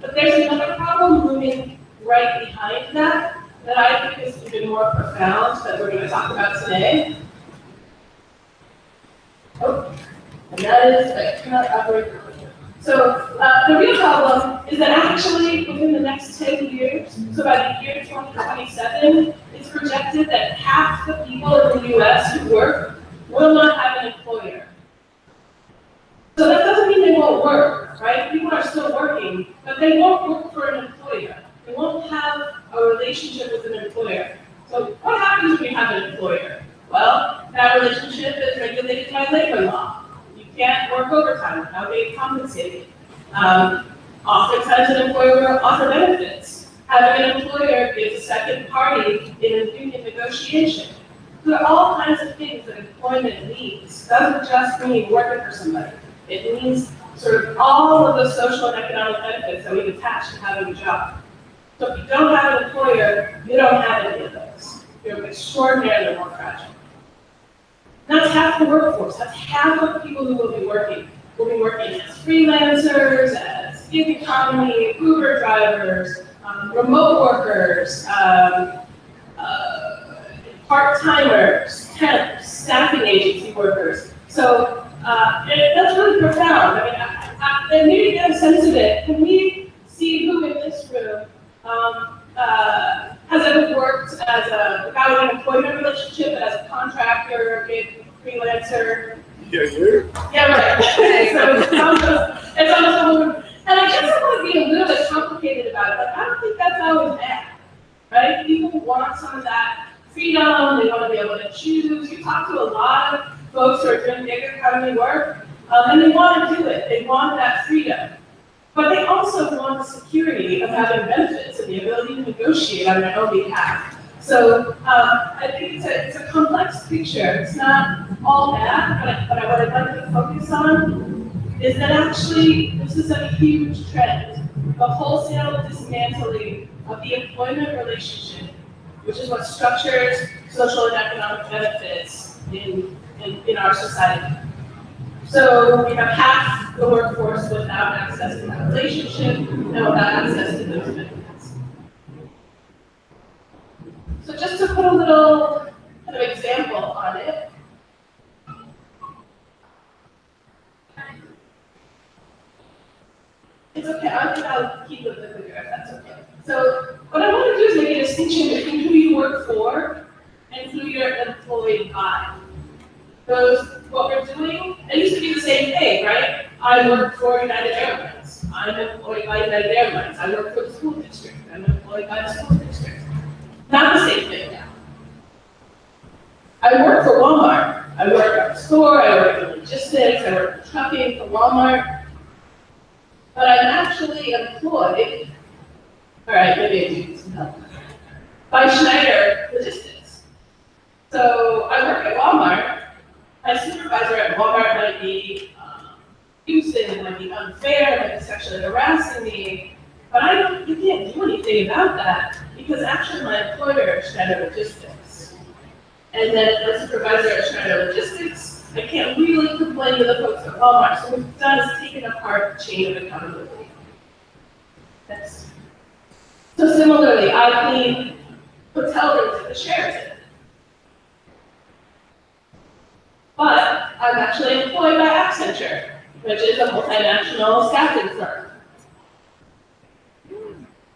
But there's another problem looming right behind that I think is even more profound that we're going to talk about today. Oh, and that is, I cannot operate the clicker. So the real problem is that actually within the next 10 years, so by the year 2027, it's projected that half the people in the US who work will not have an employer. So that doesn't mean they won't work, right? People are still working, but they won't work for an employer. They won't have a relationship with an employer. So what happens when you have an employer? Well, that relationship is regulated by labor law. You can't work overtime without being compensated. Oftentimes an employer will offer benefits. Having an employer gives a second party in a union negotiation. There are all kinds of things that employment means. It doesn't just mean working for somebody. It means sort of all of the social and economic benefits that we attach to having a job. So if you don't have an employer, you don't have any of those. You're extraordinarily more fragile. That's half the workforce. That's half of the people who will be working. We'll be working as freelancers, as gig economy, Uber drivers, remote workers, part-timers, temps, staffing agency workers. So that's really profound. I mean, maybe get a sense of it. Can we see who in this room has ever worked without an employment relationship, but as a contractor, gig freelancer? Yeah, right. So it's almost, and I guess I want to be a little bit complicated about it. Like, I don't think that's always bad, right? People want some of that freedom. They want to be able to choose. You talk to a lot of folks who are doing gig economy work, and they want to do it. They want that freedom. But they also want the security of having benefits and the ability to negotiate on their own behalf. So I think it's a complex picture. It's not all bad, but what I'd like to focus on is that actually this is a huge trend. The wholesale dismantling of the employment relationship, which is what structures social and economic benefits in our society. So we have half the workforce without access to that relationship and without access to those benefits. So just to put a little kind of example on it. It's okay, I think I'll keep it with the figure if that's okay. So what I want to do is make a distinction between who you work for and who you're employed by. What we're doing, it used to be the same thing, right? I work for United Airlines. I'm employed by United Airlines. I work for the school district. I'm employed by the school district. Not the same thing now. I work for Walmart. I work at the store, I work in logistics, I work in trucking for Walmart. But I'm actually employed, all right, maybe I do need some help, by Schneider Logistics. So I work at Walmart. My supervisor at Walmart might be abusive, it might be unfair, it might be sexually harassing me, but you can't do anything about that because actually my employer is Schneider Logistics. And then my supervisor at Schneider Logistics, I can't really complain to the folks at Walmart. So what we've done is taken apart the chain of accountability. So similarly, I clean hotel rooms at the Sheraton. But I'm actually employed by Accenture, which is a multinational staffing firm.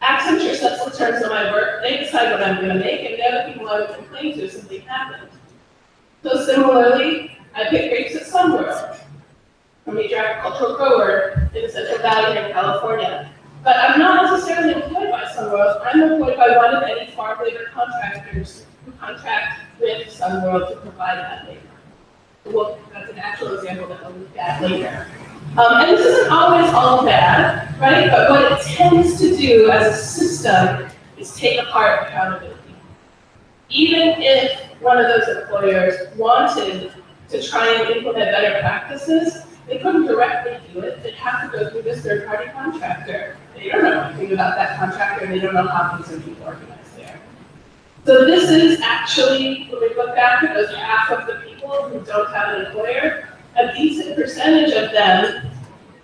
Accenture sets the terms of my work, they decide what I'm going to make, and they're the people I would complain to if something happened. So similarly, I pick grapes at Sunworld, a major agricultural grower in the Central Valley in California. But I'm not necessarily employed by Sunworld, I'm employed by one of many farm labor contractors who contract with Sunworld to provide that labor. Well, that's an actual example that we'll look at later. And this isn't always all bad, right? But what it tends to do as a system is take apart accountability. Even if one of those employers wanted to try and implement better practices, they couldn't directly do it. They'd have to go through this third-party contractor. They don't know anything about that contractor, and they don't know how things are being organized there. So this is actually, when we look back at those half of the people who don't have an employer, a decent percentage of them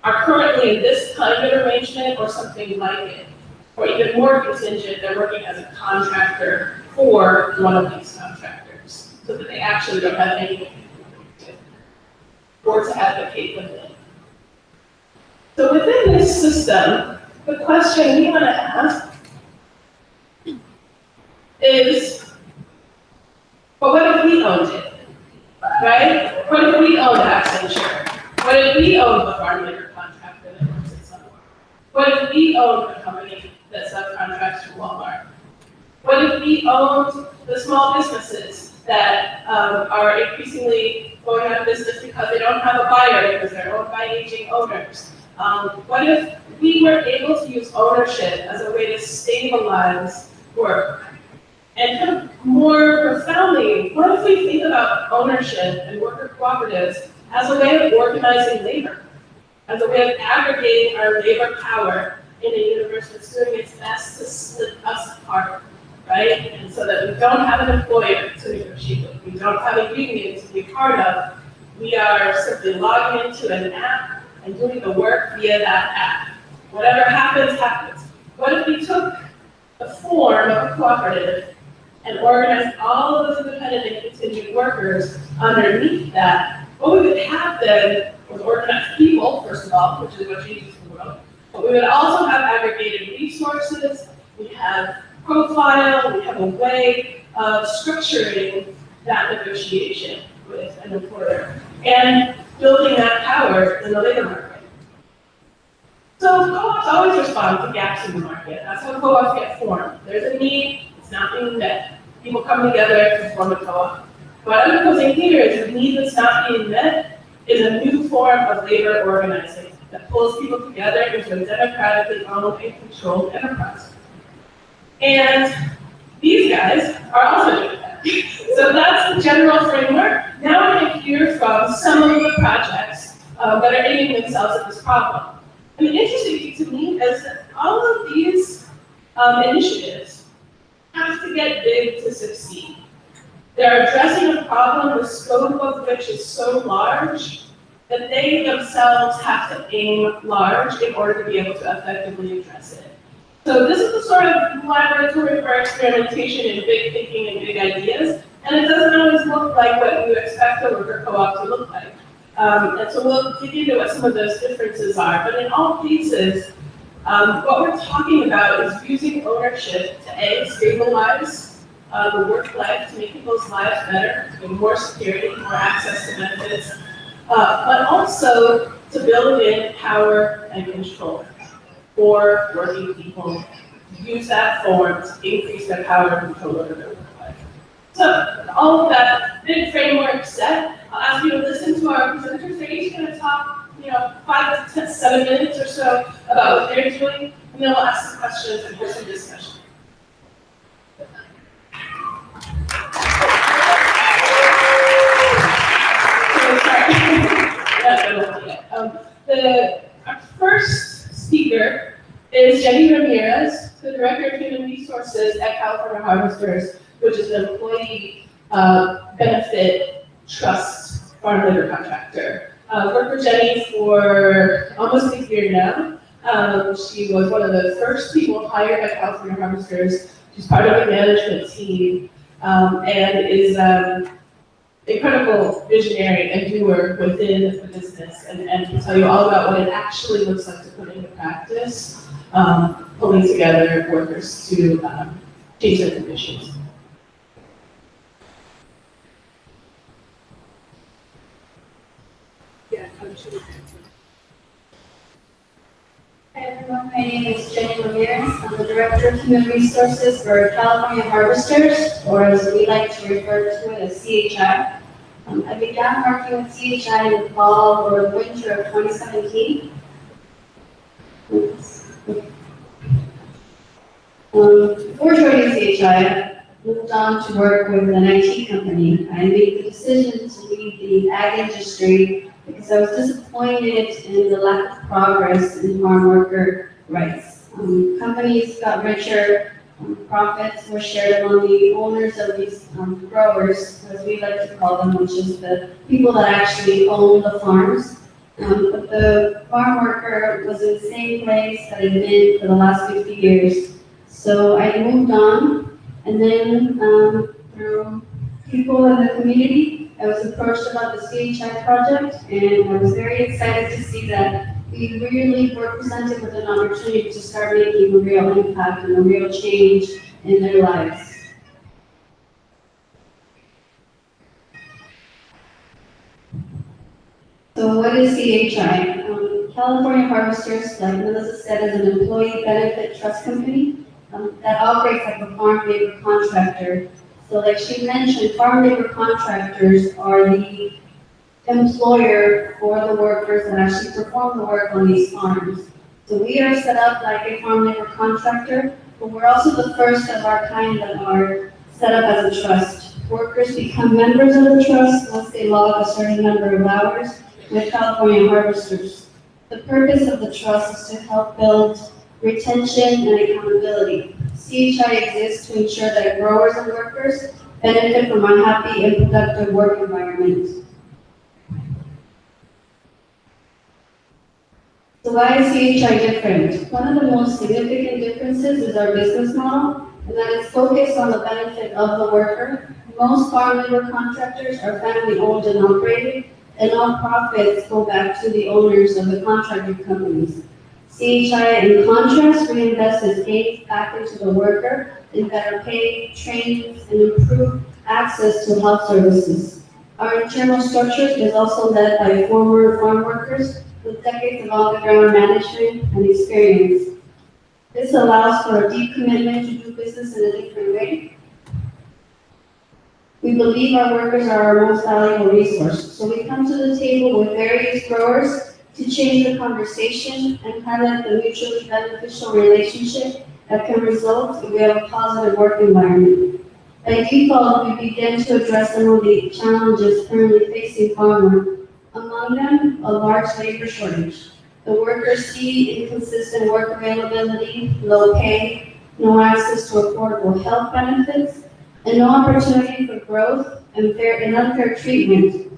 are currently in this kind of arrangement or something like it, or even more contingent, they're working as a contractor for one of these contractors, so that they actually don't have anything to do or to advocate with it. So within this system, the question we want to ask is, well, what if we owned it, right? What if we owned Accenture? What if we owned the farm labor contractor that works at somewhere? What if we owned a company that subcontracts to Walmart? What if we owned the small businesses that are increasingly going out of business because they don't have a buyer because they're owned by aging owners? What if we were able to use ownership as a way to stabilize work? And kind of more profoundly, what if we think about ownership and worker cooperatives as a way of organizing labor, as a way of aggregating our labor power in a universe that's doing its best to split us apart, right? And so that we don't have an employer to negotiate with, we don't have a union to be part of, we are simply logging into an app and doing the work via that app. Whatever happens, happens. What if we took the form of a cooperative and organized all of those independent and contingent workers underneath that? What we would have then was organized people, first of all, which is what changes the world, but we would also have aggregated resources, we have profile, we have a way of structuring that negotiation with an employer and building that power in the labor market. So co-ops always respond to gaps in the market. That's how co-ops get formed. There's a need, it's not being met. People come together to form a co-op. What I'm proposing here is a need that's not being met is a new form of labor organizing that pulls people together into a democratically owned and controlled enterprise. And these guys are also doing that. So that's the general framework. Now we're going to hear from some of the projects that are aiming themselves at this problem. And the interesting thing to me is that all of these initiatives have to get big to succeed. They're addressing a problem the scope of which is so large that they themselves have to aim large in order to be able to effectively address it. So this is the sort of laboratory for experimentation and big thinking and big ideas, and it doesn't always look like what you expect a worker co-op to look like. And so we'll dig into what some of those differences are, but in all cases, what we're talking about is using ownership to A, stabilize the work life, to make people's lives better, to give more security, more access to benefits, but also to build in power and control for working people, to use that form to increase their power and control over their work life. So all of that big framework set, I'll ask you to listen to our presenters. They're each going to talk, 5 to 7 minutes or so about what they're doing, and then we'll ask some questions and have some discussion. Our first speaker is Jenny Ramirez, the Director of Human Resources at California Harvesters, which is an employee benefit trust farm labor contractor. Worked for Jenny for almost a year now. She was one of the first people hired at California Harvesters. She's part of the management team and is incredible visionary and doer within the business, and can tell you all about what it actually looks like to put into practice, pulling together workers to change their conditions. Hi everyone, my name is Jenny Ramirez. I'm the Director of Human Resources for California Harvesters, or as we like to refer to it as CHI. I began working with CHI in the fall or the winter of 2017. Before joining CHI, I moved on to work with an IT company. I made the decision to leave the ag industry because I was disappointed in the lack of progress in farm worker rights. Companies got richer, profits were shared among the owners of these growers, as we like to call them, which is the people that actually own the farms. But the farm worker was in the same place that I'd been for the last 50 years. So I moved on, and then through people in the community, I was approached about the CHI project, and I was very excited to see that we really were presented with an opportunity to start making a real impact and a real change in their lives. So what is CHI? California Harvesters, like Melissa said, is an employee benefit trust company that operates like a farm labor contractor. So like she mentioned, farm labor contractors are the employer for the workers that actually perform the work on these farms. So we are set up like a farm labor contractor, but we're also the first of our kind that are set up as a trust. Workers become members of the trust once they log a certain number of hours with California Harvesters. The purpose of the trust is to help build retention and accountability. CHI exists to ensure that growers and workers benefit from a happy and productive work environment. So why is CHI different? One of the most significant differences is our business model, and that is focused on the benefit of the worker. Most farm labor contractors are family owned and operated, and all profits go back to the owners of the contracted companies. CHI, in contrast, reinvests its gains back into the worker in better pay, trainings, and improved access to health services. Our internal structure is also led by former farm workers with decades of on-the-ground management and experience. This allows for a deep commitment to do business in a different way. We believe our workers are our most valuable resource, so we come to the table with various growers to change the conversation and highlight the mutually beneficial relationship that can result if we have a positive work environment. By default, we begin to address some of the challenges currently facing farmers. Among them, a large labor shortage. The workers see inconsistent work availability, low pay, no access to affordable health benefits, and no opportunity for growth and unfair treatment.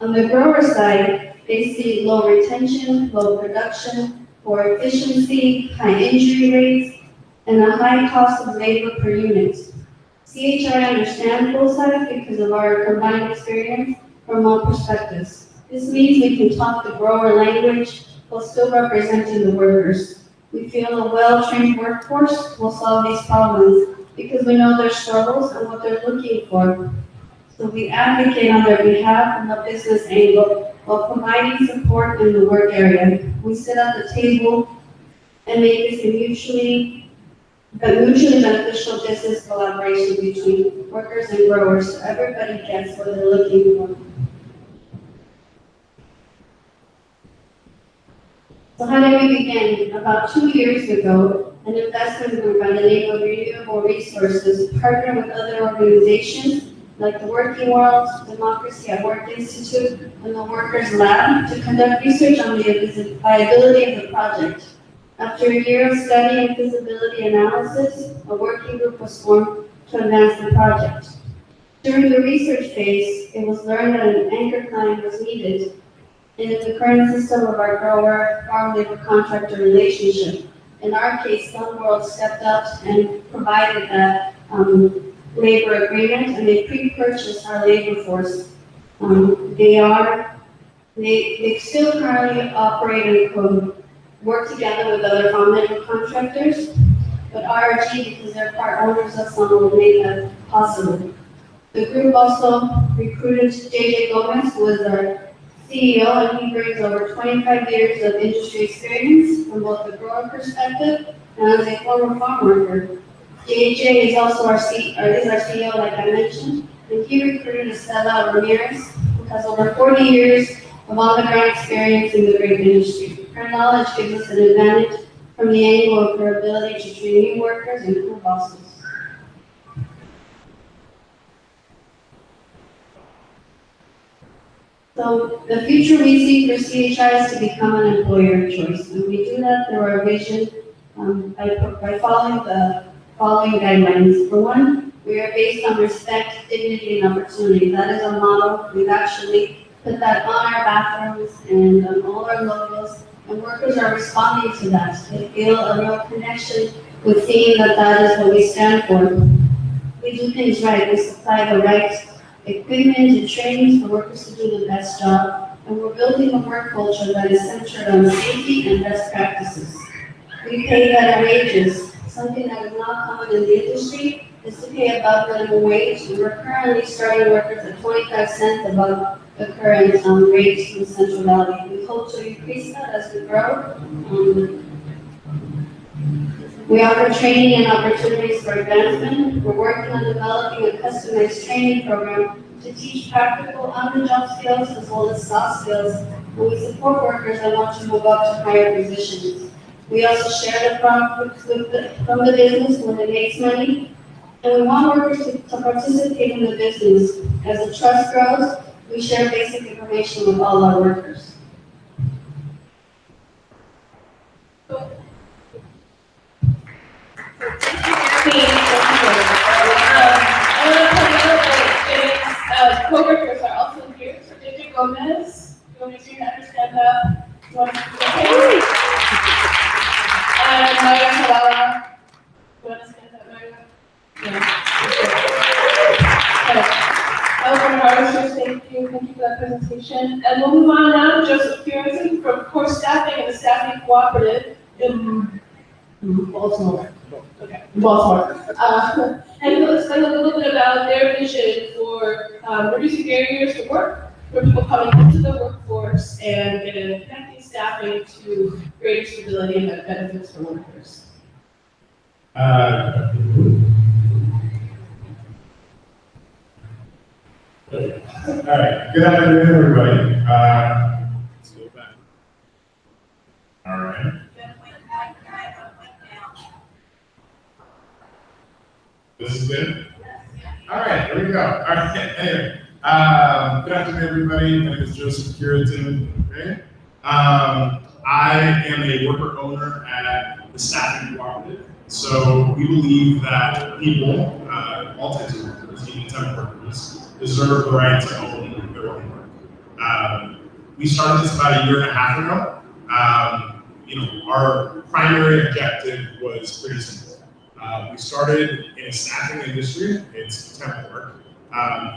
On the grower side, they see low retention, low production, poor efficiency, high injury rates, and a high cost of labor per unit. CHI understands both sides because of our combined experience from all perspectives. This means we can talk the grower language while still representing the workers. We feel a well-trained workforce will solve these problems because we know their struggles and what they're looking for. So we advocate on their behalf from a business angle while providing support in the work area. We sit at the table and make this a mutually beneficial business collaboration between workers and growers so everybody gets what they're looking for. So how did we begin? About 2 years ago, an investment group by the name of Renewable Resources partnered with other organizations like the Working World, Democracy at Work Institute, and the Workers Lab to conduct research on the viability of the project. After a year of study and feasibility analysis, a working group was formed to advance the project. During the research phase, it was learned that an anchor client was needed in the current system of our grower-farm labor contractor relationship. In our case, Sunworld stepped up and provided that labor agreement, and they pre-purchased our labor force. They still currently operate and work together with other farm labor contractors, but RRG, because they're part owners of Sunworld, made that possible. The group also recruited JJ Gomez, who is our CEO, and he brings over 25 years of industry experience from both the grower perspective and as a former farm worker. JJ is also our CEO, like I mentioned, and he recruited Estella Ramirez, who has over 40 years of on-the-ground experience in the grape industry. Her knowledge gives us an advantage from the angle of her ability to train new workers and crew bosses. So the future we see for CHI is to become an employer of choice, and we do that through our vision by following the following guidelines. For one, we are based on respect, dignity, and opportunity. That is a model we've actually put that on our bathrooms and on all our logos, and workers are responding to that. They feel a real connection with seeing that that is what we stand for. We do things right. We supply the right equipment and training for workers to do the best job, and we're building a work culture that is centered on safety and best practices. We pay better wages. Something that is not common in the industry is to pay above minimum wage, and we're currently starting workers at 25 cents above the current rate in Central Valley. We hope to increase that as we grow. We offer training and opportunities for advancement. We're working on developing a customized training program to teach practical on-the-job skills as well as soft skills, and we support workers that want to move up to higher positions. We also share the profits from the business when it makes money, and we want workers to participate in the business. As the trust grows, we share basic information with all our workers. Co-workers are also here. So David Gomez, you want me to understand that? Okay. And Maya Salala. You understand that, Maya? Yeah. Thank you for that presentation. And we'll move on now to Joseph Cureton from Core Staffing and the Staffing Cooperative in Baltimore. Okay, Baltimore. And he'll explain a little bit about their vision for reducing barriers to work for people coming into the workforce and connecting staffing to greater stability and benefits for workers. All right, good afternoon, everybody. Let's go back. All right. This is good? All right, here we go. All right, anyway. Good afternoon, everybody. My name is Joseph Cureton. Okay. I am a worker owner at the Staffing Cooperative. So we believe that people, all types of workers, even temp workers, deserve the right to own their own work. We started this about 1.5 years ago. Our primary objective was pretty simple. We started in a staffing industry, it's temp work,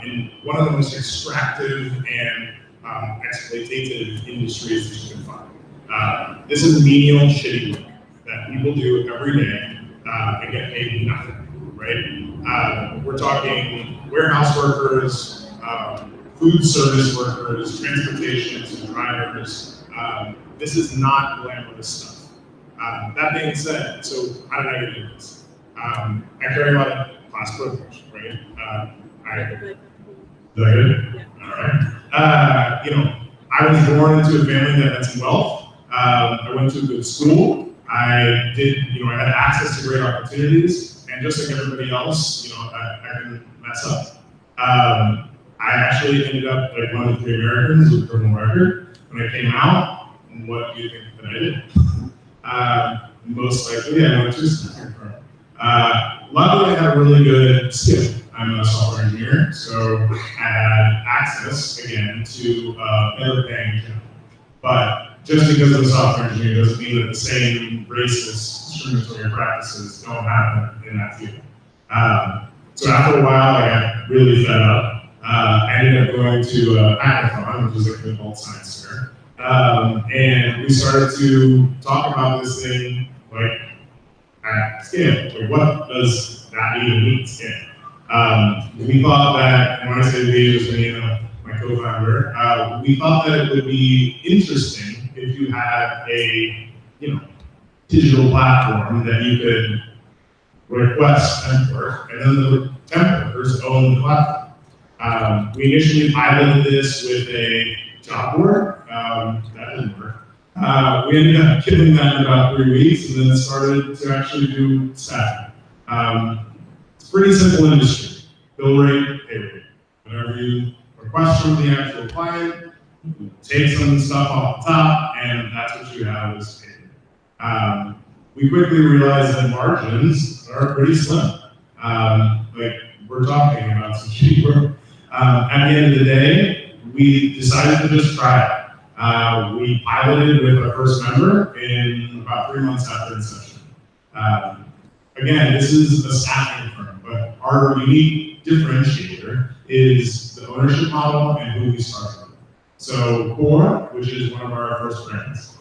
in one of the most extractive and exploitative industries that you can find. This is menial, shitty work that people do every day and get paid nothing, right? We're talking warehouse workers, food service workers, transportation and drivers. This is not glamorous stuff. That being said, so how did I get into this? I carry a lot of class privilege, right? Did I get it? Yeah. All right. I was born into a family that had some wealth. I went to a good school. I had access to great opportunities, and just like everybody else, I didn't mess up. I actually ended up like one of the 3 Americans with a criminal record. When I came out, what do you think that I did? Most likely, I went to a staffing firm. Luckily, I had a really good skill. I'm a software engineer, so I had access, again, to better paying job. But just because I'm a software engineer doesn't mean that the same racist discriminatory practices don't happen in that field. So after a while, I got really fed up. I ended up going to a hackathon, which is like an adult science fair. And we started to talk about this thing like at scale. Like, what does that even mean, scale? We thought that, and when I say we, it was me and my co-founder, we thought that it would be interesting if you had a digital platform that you could request temp work, and then the temp workers own the platform. We initially piloted this with a job board. That didn't work. We ended up killing that in about 3 weeks, and then started to actually do staffing. It's a pretty simple industry. Bill rate, pay rate. Whatever you request from the actual client, you take some stuff off the top, and that's what you have as pay rate. We quickly realized that margins are pretty slim. We're talking about some cheap work. At the end of the day, we decided to just try it. We piloted with our first member in about 3 months after inception. Again, this is a staffing firm, but our unique differentiator is the ownership model and who we started with. So Core, which is one of our first brands,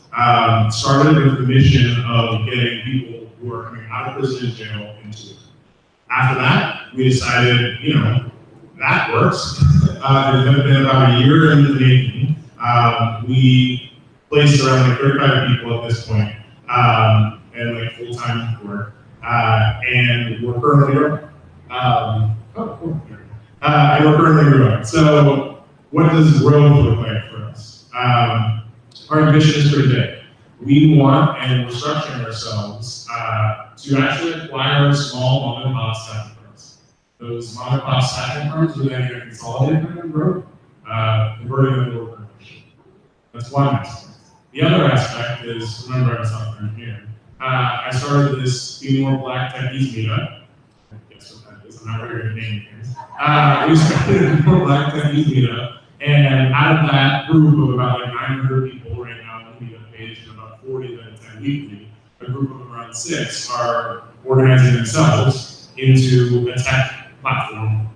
started with the mission of getting people who are coming out of prison and jail into it. After that, we decided, that works. It's been about a year in the making. We placed around like 35 people at this point, and like full-time work. And we're currently growing. And we're currently growing. So what does growth look like for us? Our ambition is pretty big. We want, and we're structuring ourselves to actually acquire small mom and pop staffing firms. Those mom and pop staffing firms are then going to consolidate them and grow, converting them to a partnership. That's one aspect. The other aspect is, remember I'm a software engineer. I started this Be More Black Techies meetup. Guess what that is? I'm not really going to name things. We started a Be More Black Techies meetup, and out of that group of about like 900 people right now on the meetup page, and about 40 that attend weekly, a group of around 6 are organizing themselves into a tech platform,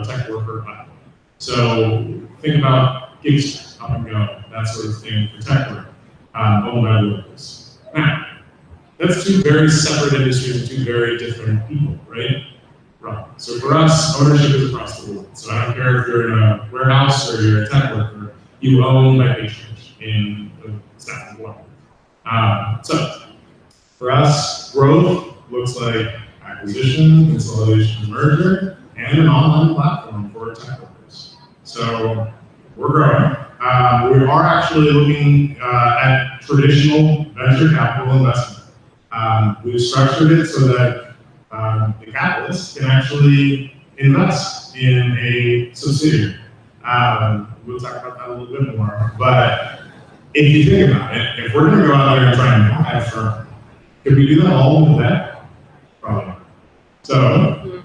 tech worker platform. So think about gigs up and go, that sort of thing for tech work, owned by workers. Now, that's 2 very separate industries and 2 very different people, right? Right. So for us, ownership is across the board. So I don't care if you're in a warehouse or you're a tech worker, you own by patronage in the staffing world. So for us, growth looks like acquisition, consolidation, merger, and an online platform for tech workers. So we're growing. We are actually looking at traditional venture capital investment. We've structured it so that the capitalists can actually invest in a subsidiary. We'll talk about that a little bit more. But if you think about it, if we're going to go out there and try and buy a firm, could we do that all with debt? Probably not. So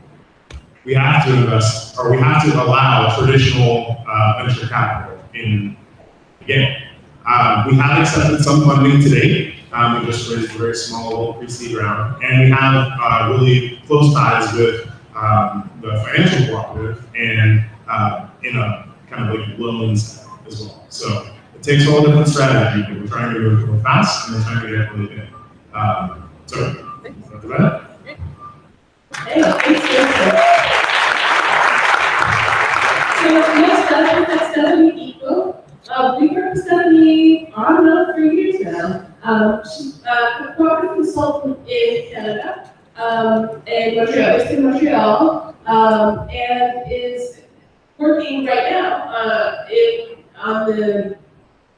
we have to invest, or we have to allow traditional venture capital in the game. We have accepted some funding to date. We just raised a very small little pre-seed round, and we have really close ties with the financial cooperative and in a kind of like loans as well. So it takes all different strategy, but we're trying to move real fast and we're trying to get really big. So that's about it. Hey, thanks, Joseph. So next up is Stéphanie Guico. We've worked with Stéphanie on and off for years now. She's a cooperative consultant in Canada, and Montreal, based in Montreal, and is working right now on the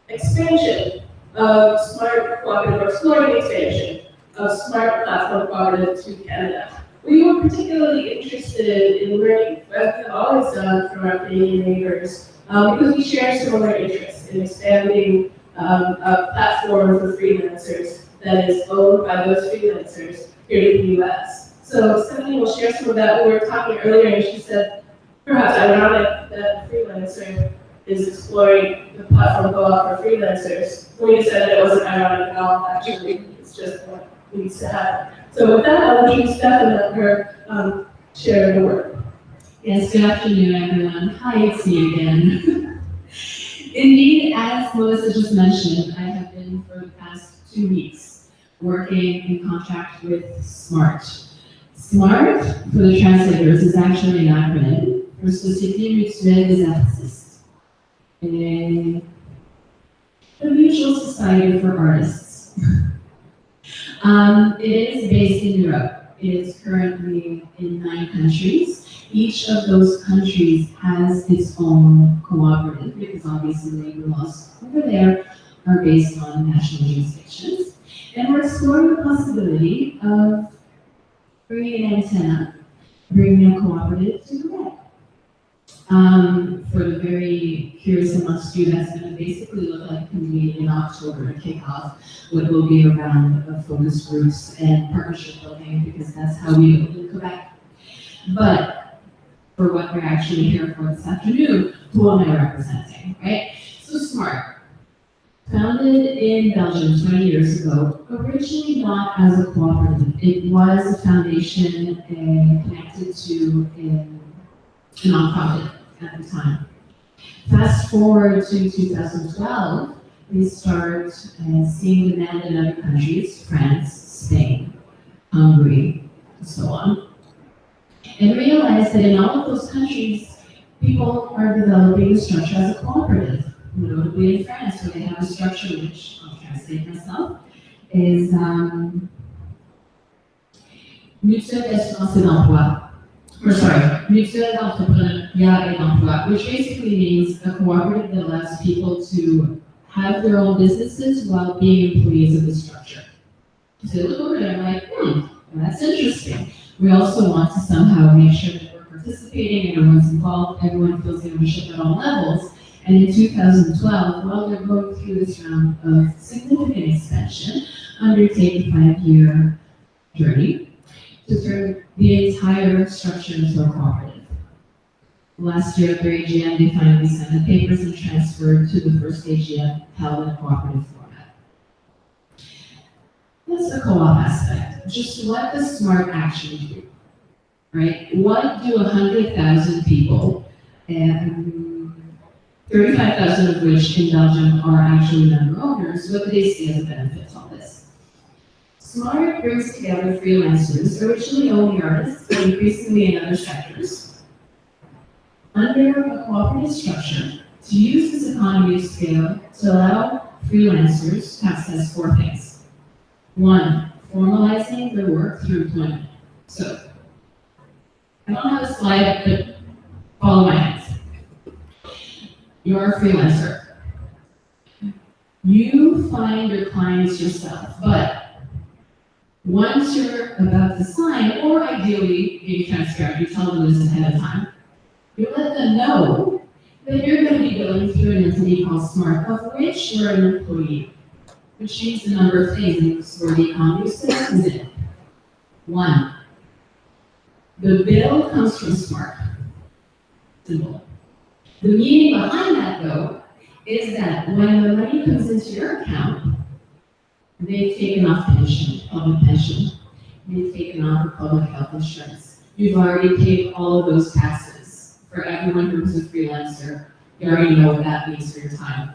expansion of smart cooperative, or exploring the expansion of smart platform cooperative to Canada. We were particularly interested in learning, as we've always done from our Canadian neighbors, because we share similar interests in expanding a platform for freelancers that is owned by those freelancers here in the US. So Stéphanie will share some of that. We were talking earlier and she said, perhaps ironic that the freelancer is exploring the platform co-op for freelancers. We said that it wasn't ironic at all, actually. It's just what needs to happen. So with that, I'll introduce Steph and let her share the work. Yes, good afternoon, everyone. Hi, it's me again. Indeed, as Melissa just mentioned, I have been for the past 2 weeks working in contract with SMART. SMART, for the translators, is actually an acronym for Société Mutuelle des Artistes, a mutual society for artists. It is based in Europe. It is currently in 9 countries. Each of those countries has its own cooperative, because obviously labor laws over there are based on national jurisdictions. And we're exploring the possibility of bringing an antenna, bringing a cooperative to Quebec. For the very curious amongst you, that's going to basically look like in October to kick off what will be a round of focus groups and partnership building, because that's how we build in Quebec. But for what we're actually here for this afternoon. Who am I representing, right? So SMART, founded in Belgium 20 years ago, originally not as a cooperative. It was a foundation connected to a nonprofit at the time. Fast forward to 2012, we start seeing demand in other countries, France, Spain, Hungary, and so on. And realize that in all of those countries, people are developing the structure as a cooperative. Notably in France, where they have a structure which, I'll translate myself, is mutuelle d'assurance et d'emploi. Mutuelle d'entrepreneuriat et d'emploi, which basically means a cooperative that allows people to have their own businesses while being employees of the structure. So they look over it and I'm like, that's interesting. We also want to somehow make sure that we're participating, everyone's involved, everyone feels the ownership at all levels. And in 2012, while they're going through this round of significant expansion, undertake a 5-year journey to turn the entire structure into a cooperative. Last year at their AGM, they finally signed the papers and transferred to the first AGM held in a cooperative format. That's the co-op aspect. Just what does SMART actually do, right? What do 100,000 people, and 35,000 of which in Belgium are actually member owners, what do they see as a benefit to all this? SMART brings together freelancers, originally only artists, but increasingly in other sectors, under a cooperative structure to use this economy of scale to allow freelancers to access 4 things. 1, formalizing their work through employment. So, I don't have a slide, but follow my hands. You're a freelancer. You find your clients yourself, but once you're about to sign, or ideally, being transparent, you tell them this ahead of time, you let them know that you're going to be going through an entity called SMART, of which you're an employee, which means a number of things for the economy of citizens. 1, the bill comes from SMART. Simple. The meaning behind that, though, is that when the money comes into your account, they've taken off pension, public pension. They've taken off public health insurance. You've already paid all of those taxes. For everyone who's a freelancer, you already know what that means for your time.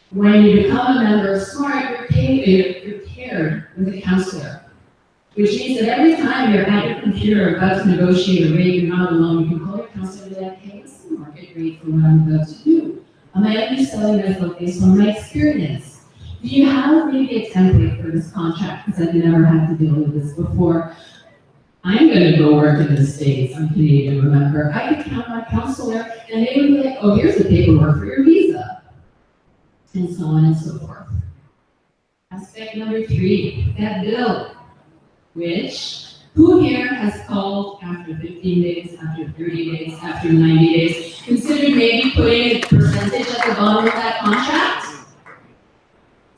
When you become a member of SMART, you're paired with a counselor, which means that every time you're at your computer about to negotiate a rate, you're not alone. You can call your counselor and be like, hey, what's the market rate for what I'm about to do? Am I only selling myself based on my experience? Do you have maybe a template for this contract? Because I've never had to deal with this before. I'm going to go work in the States. I'm Canadian, remember. I could count my counselor and they would be like, oh, here's the paperwork for your visa. And so on and so forth. Aspect number 3, that bill, which, who here has called after 15 days, after 30 days, after 90 days, considered maybe putting a percentage at the bottom of that contract?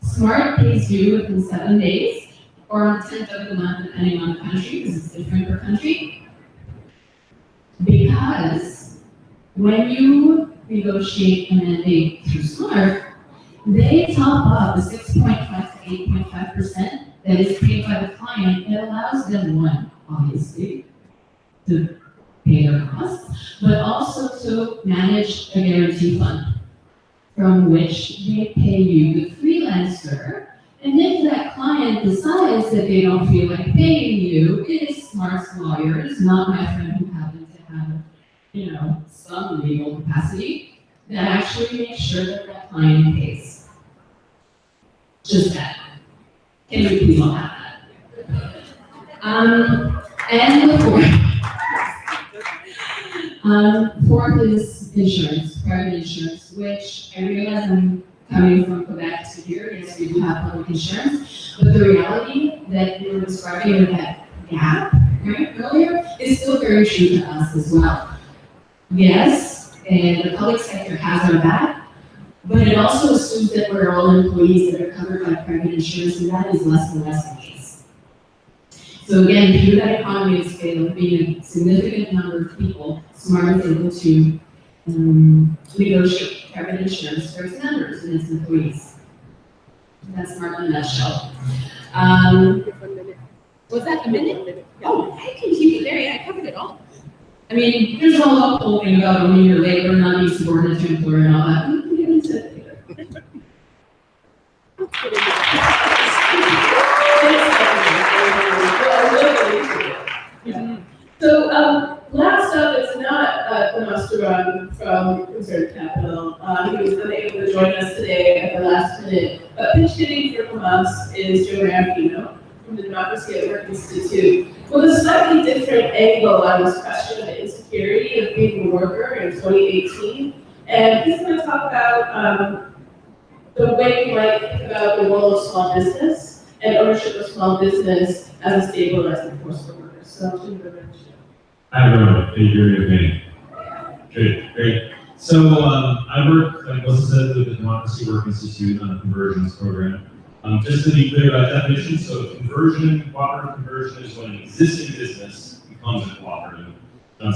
SMART pays you within 7 days, or on the 10th of the month, depending on the country, because it's different per country. Because when you negotiate a mandate through SMART, they top up the 6.5 to 8.5% that is paid by the client. It allows them, 1, obviously, to pay their costs, but also to manage a guarantee fund from which they pay you, the freelancer. And if that client decides that they don't feel like paying you, it is SMART's lawyers, not my friend who happens to have, some legal capacity, that actually make sure that that client pays. Just that. Can we please all have that? And the fourth is insurance, private insurance, which I realize I'm coming from Quebec to here. Yes, we do have public insurance, but the reality that you were describing in that gap, right, earlier, is still very true to us as well. Yes, and the public sector has our back, but it also assumes that we're all employees that are covered by private insurance, and that is less and less the case. So again, through that economy of scale, being a significant number of people, Smart is able to negotiate private insurance for its members and its employees. That's Smart in a nutshell. Was that a minute? Oh, I can keep it there. Yeah, I covered it all. I mean, there's a whole thing about owning your labor, not being subordinate to employer and all that. We can get into it later. So, last up is not Tomás Durán from Reserve Capital. He was unable to join us today at the last minute. But pitch hitting for Tomás is Joe Rampino from the Democracy at Work Institute. With a slightly different angle on this question of the insecurity of being a worker in 2018. And he's going to talk about the way you might think about the role of small business and ownership of small business as a stabilizing force for workers. So I'll turn it over to Joe. Hi everyone, can you hear me okay? Good, great. So I work, like Melissa said, with the Democracy Work Institute on a conversions program. Just to be clear about definition, so cooperative conversion is when an existing business becomes a cooperative.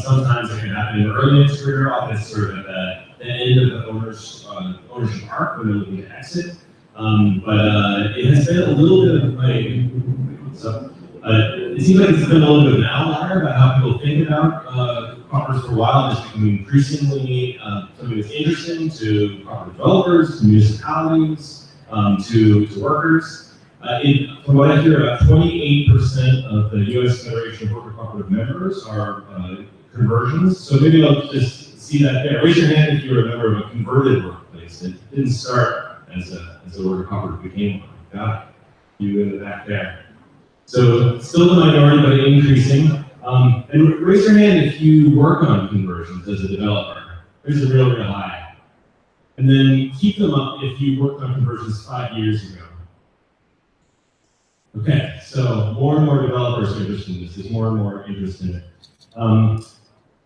Sometimes it can happen early in its career, often it's sort of at the end of the ownership arc when they're looking to exit. But it has been a little bit of it seems like it's been a little bit of an outlier about how people think about cooperatives for a while. It's becoming increasingly something that's interesting to cooperative developers, to municipalities, to workers. From what I hear, about 28% of the U.S. Federation of Worker Cooperative members are conversions. So maybe I'll just see that there. Raise your hand if you're a member of a converted workplace. It didn't start as a worker cooperative, became one. Got it. You in the back there. So still the minority, but increasing. And raise your hand if you work on conversions as a developer. There's a real high. And then keep them up if you worked on conversions 5 years ago. Okay, so more and more developers are interested in this. There's more and more interest in it.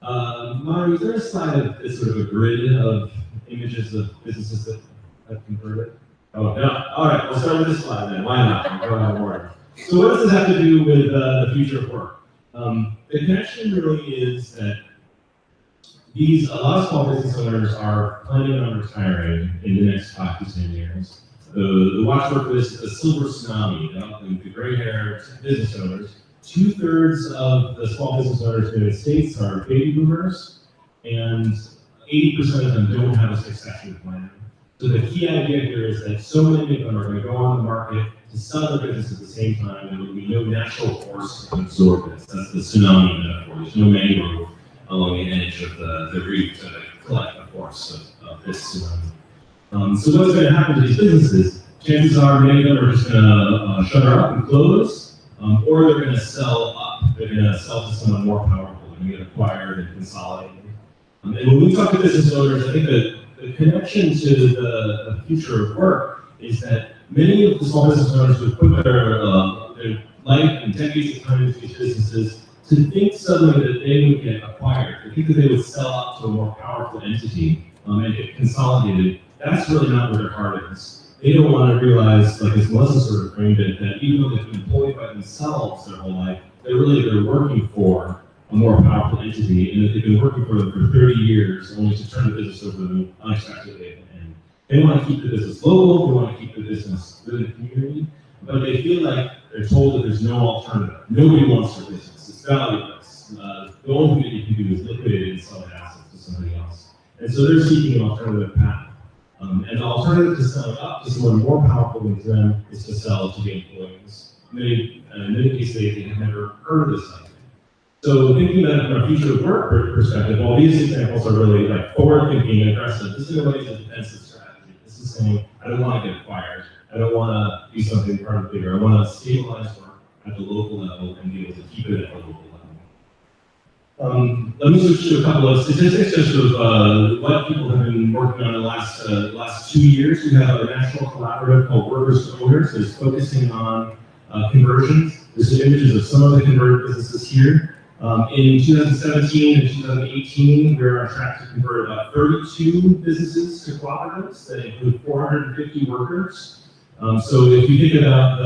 Mari, is there a slide of this sort of a grid of images of businesses that have converted? Oh, no. All right, we'll start with this slide then. Why not? Go on board. So what does this have to do with the future of work? The connection really is that a lot of small business owners are planning on retiring in the next 5 to 10 years. The watchword for this is the silver tsunami, the gray-haired business owners. 2/3 of the small business owners in the United States are baby boomers, and 80% of them don't have a succession plan. So the key idea here is that so many of them are going to go on the market to sell their business at the same time, and there will be no natural force to absorb this. That's the tsunami metaphor. There's no mangrove along the edge of the reef to collect the force of this tsunami. So what's going to happen to these businesses? Chances are many of them are just going to shutter up and close, or they're going to sell up. They're going to sell to someone more powerful and get acquired and consolidated. And when we talk to business owners, I think that the connection to the future of work is that many of the small business owners would put their life and decades of time into these businesses to think suddenly that they would get acquired. They think that they would sell up to a more powerful entity and get consolidated. That's really not where their heart is. They don't want to realize, like as Melissa sort of framed it, that even though they've been employed by themselves their whole life, they're working for a more powerful entity, and that they've been working for them for 30 years only to turn the business over to them unexpectedly at the end. They want to keep the business local, they want to keep the business within the community, but they feel like they're told that there's no alternative. Nobody wants their business. It's valueless. The only thing that you can do is liquidate it and sell the assets to somebody else. And so they're seeking an alternative path. And the alternative to selling up to someone more powerful than them is to sell to the employees. In many cases, they have never heard of this idea. So thinking about it from a future of work perspective, while these examples are really like forward-thinking and aggressive, this is nobody's a defensive strategy. This is saying, I don't want to get acquired. I don't want to do something part of bigger. I want to stabilize work at the local level and be able to keep it at the local level. Let me switch to a couple of statistics just of what people have been working on in the last 2 years. We have a national collaborative called Workers to Owners that's focusing on conversions. There's some images of some of the converted businesses here. In 2017 and 2018, we're on track to convert about 32 businesses to cooperatives that include 450 workers. So if you think about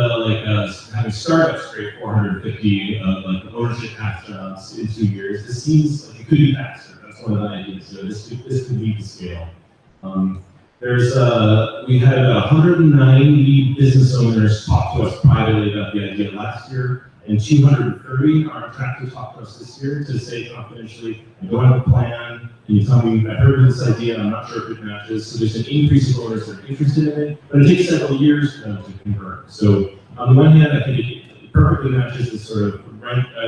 having startups create 450 like ownership tax jobs in 2 years, this seems like it could be faster. That's one of the ideas. So this could lead to scale. We had about 190 business owners talk to us privately about the idea last year, and 230 are attracted to talk to us this year to say confidentially, I don't have a plan, can you tell me, I've heard of this idea, I'm not sure if it matches. So there's an increase of owners that are interested in it, but it takes several years for them to convert. So on the one hand, I think it perfectly matches this sort of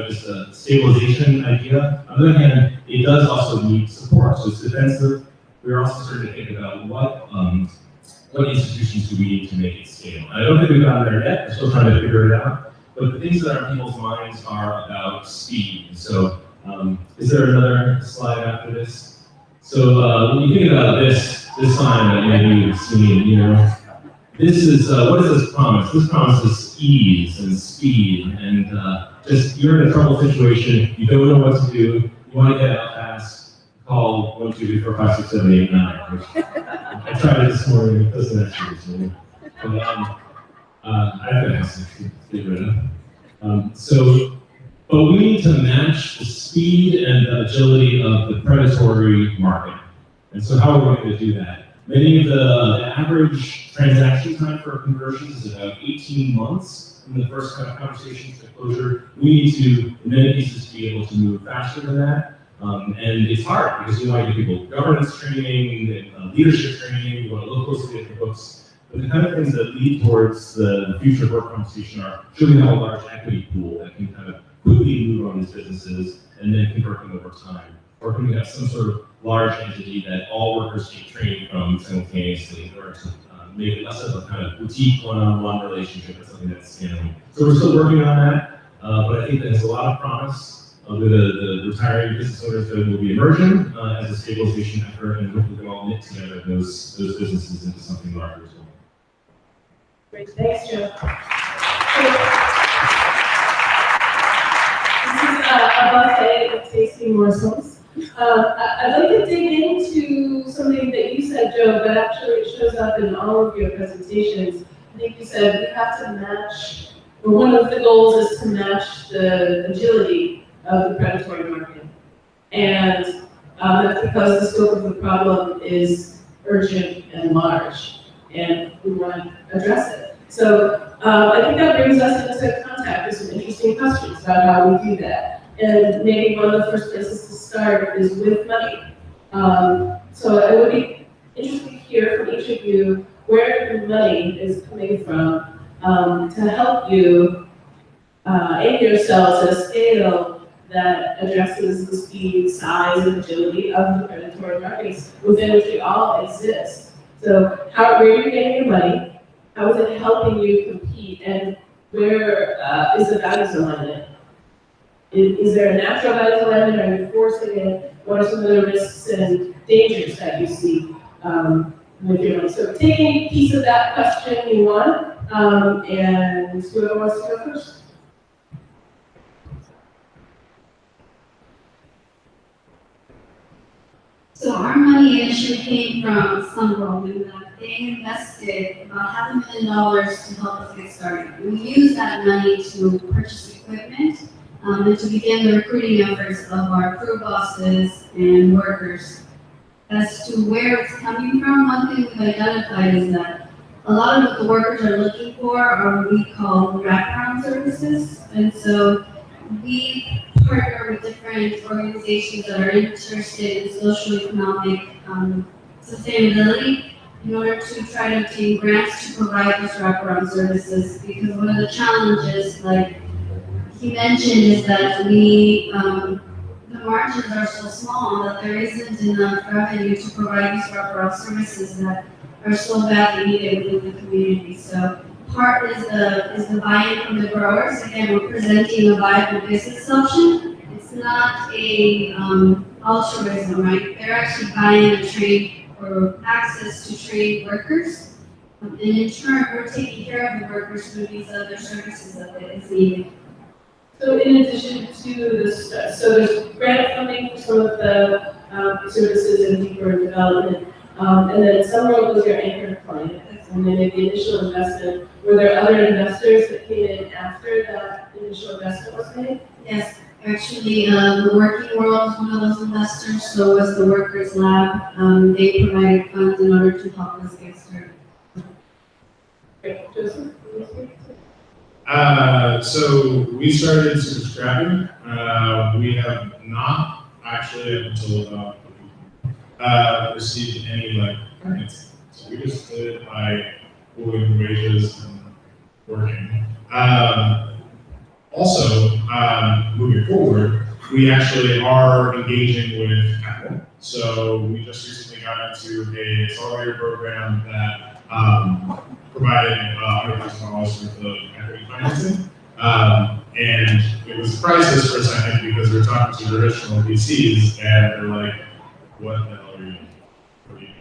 this stabilization idea. On the other hand, it does also need support, so it's defensive. We're also starting to think about what institutions do we need to make it scale. I don't think we've gotten there yet, we're still trying to figure it out. But the things that are on people's minds are about speed. So is there another slide after this? So when you think about this sign that maybe you've seen, you know, this is, what does this promise? This promises ease and speed and just you're in a trouble situation, you don't know what to do, you want to get out fast, call 1, 2, 3, 4, 5, 6, 7, 8, 9. I tried it this morning, it doesn't actually. I've been asked to get rid of. But we need to match the speed and the agility of the predatory market. And so how are we going to do that? Many of the average transaction time for conversions is about 18 months from the first kind of conversation to closure. We need to, in many cases, be able to move faster than that. And it's hard because you want to give people governance training, and, leadership training, you want to look closely at the books. But the kind of things that lead towards the future work conversation are, should we have a large equity pool that can kind of quickly move on these businesses and then convert them over time? Or can we have some sort of large entity that all workers take training from simultaneously in order to make it less of a kind of boutique one-on-one relationship with something that's scaling? So we're still working on that, but I think there's a lot of promise with the retiring business owners that will be emerging as a stabilization effort, and hopefully we can all knit together those businesses into something larger as well. Great, thanks, Joe. This is a buffet of tasty morsels. I'd like to dig into something that you said, Joe, but actually it shows up in all of your presentations. I think you said we have to match, or one of the goals is to match the agility of the predatory market. And that's because the scope of the problem is urgent and large, and we want to address it. So I think that brings us into contact with some interesting questions about how we do that. And maybe one of the first places to start is with money. So it would be interesting to hear from each of you where the money is coming from to help you aid yourselves at a scale that addresses the speed, size, and agility of the predatory markets within which we all exist. So where are you getting your money? How is it helping you compete? And where is the values alignment? Is there a natural values alignment? Are you forcing it? What are some of the risks and dangers that you see with your money? So take any piece of that question you want, and whoever wants to go first. So our money initially came from some women that they invested about $500,000 to help us get started. We used that money to purchase equipment and to begin the recruiting efforts of our crew bosses and workers. As to where it's coming from, one thing we've identified is that a lot of what the workers are looking for are what we call wraparound services. And so we partner with different organizations that are interested in social economic sustainability in order to try to obtain grants to provide those wraparound services. Because one of the challenges, like he mentioned, is that the margins are so small that there isn't enough revenue to provide these wraparound services that are so badly needed within the community. So part is the buy-in from the growers. Again, we're presenting a viable business option. It's not a altruism, right? They're actually buying a trade or access to trained workers. And in turn, we're taking care of the workers through these other services that is needed. So in addition to this, so there's grant funding for some of the services and deeper development, and then some of those are anchor client and they make the initial investment. Were there other investors that came in after that initial investment was made? Yes, actually, the Working World was one of those investors, so was the Workers Lab. They provided funds in order to help us get started. Okay, Joseph? So we started scrapping. We have not actually up until received any like grants. So we just did it by pooling wages and working. Also, moving forward, we actually are engaging with capital. So we just recently got into an accelerator program that provided $100,000 worth of equity financing. And it was a crisis for a second because we were talking to traditional VCs and they're like, what the hell are you doing?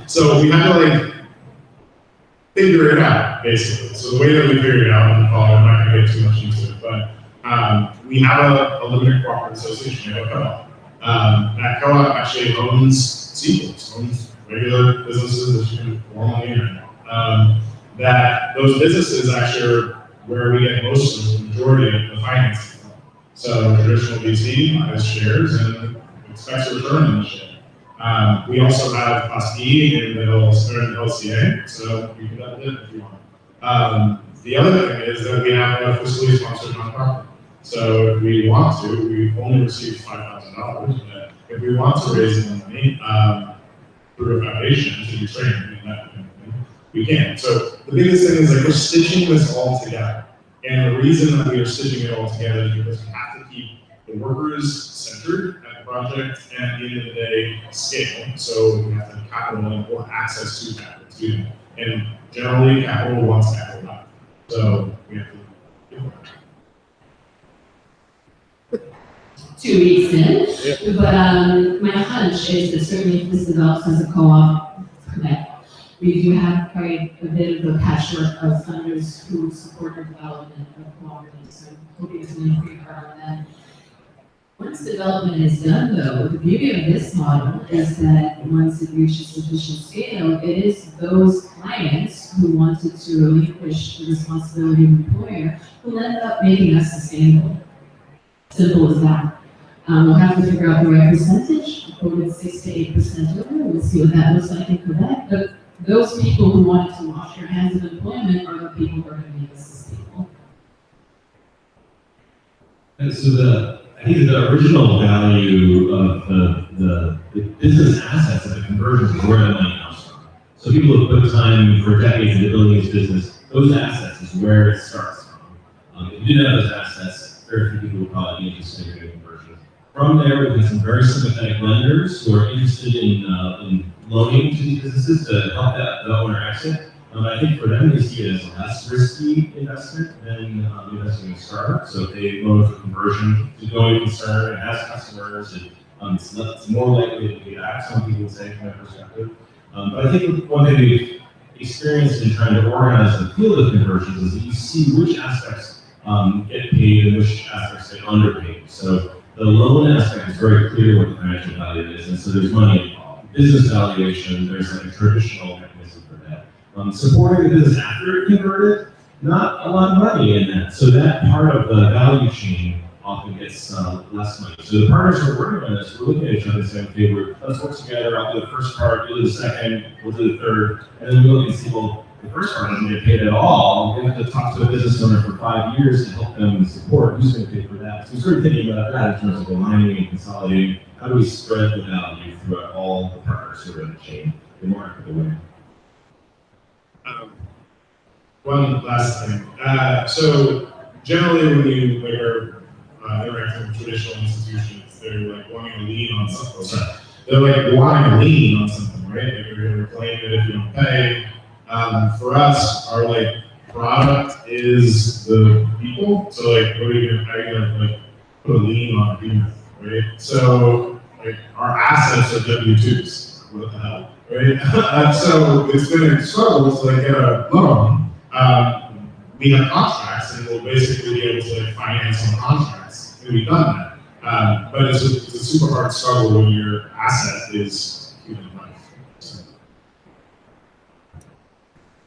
So we had to like figure it out, basically. So the way that we figured it out, I'm not going to get too much into it, but we have a limited cooperative association, we have a co-op. That co-op actually owns C-corps, owns regular businesses that you can form on the internet. That those businesses actually are where we get most of the majority of the financing from. So traditional VC has shares and expects a return on the share. We also have Class E in the LCA, so you can do it if you want. The other thing is that we have a fiscally sponsored nonprofit. So if we want to, we only receive $5,000, but if we want to raise the money through a foundation to do training and that kind of thing, we can. So the biggest thing is like we're stitching this all together. And the reason that we are stitching it all together is because we have to keep the workers centered at the project and at the end of the day scale. So we have to have capital or access to capital to them. And generally capital wants capital out. So we have to do that. 2 weeks in, but my hunch is that certainly if this develops as a co-op, that we do have quite a bit of a patchwork of funders who support the development of cooperatives. So I'm hoping to lean pretty hard on that. Once development is done, though, the beauty of this model is that once it reaches sufficient scale, it is those clients who wanted to relinquish the responsibility of the employer who end up making us sustainable. Simple as that. We'll have to figure out the right percentage. I quoted 6 to 8% earlier. We'll see what that looks like in Quebec. But those people who wanted to wash their hands of employment are the people who are going to make us sustainable. And so I think the original value of the business assets of the conversions is where the money comes from. So people have put time for decades into building this business. Those assets is where it starts from. If you didn't have those assets, very few people would probably be interested in doing conversion. From there, we have some very sympathetic lenders who are interested in loaning to these businesses to help the owner exit. I think for them, they see it as a less risky investment than investing in a startup. So if they loan for conversion to going concern, it has customers, it's more likely to pay back, some people would say from their perspective. But I think one thing we've experienced in trying to organize the field of conversions is that you see which aspects get paid and which aspects get underpaid. So the loan aspect is very clear what the financial value is, and so there's money involved. Business valuation, there's like a traditional mechanism for that. Supporting the business after it converted, not a lot of money in that. So that part of the value chain often gets less money. So the partners who are working on this, we're looking at each other and saying, okay, let's work together. I'll do the first part, you'll do the second, we'll do the third. And then we look and see, well, the first part doesn't get paid at all. We have to talk to a business owner for 5 years to help them support. Who's going to pay for that? So we're sort of thinking about that in terms of aligning and consolidating. How do we spread the value throughout all the partners who are in the chain? The more equitable way. One last thing. So generally when you are interacting with traditional institutions, they're like wanting to lean on something. They're like wanting to lean on something, right? Like you're going to reclaim it if you don't pay. For us, our like product is the people. So like, how are you gonna like put a lien on people, right? So like our assets are W-2s. What the hell, right? So it's been a struggle to like get a loan. We have contracts, and we'll basically be able to like finance on contracts, and we've done that. But it's a super hard struggle when your asset is human life. So.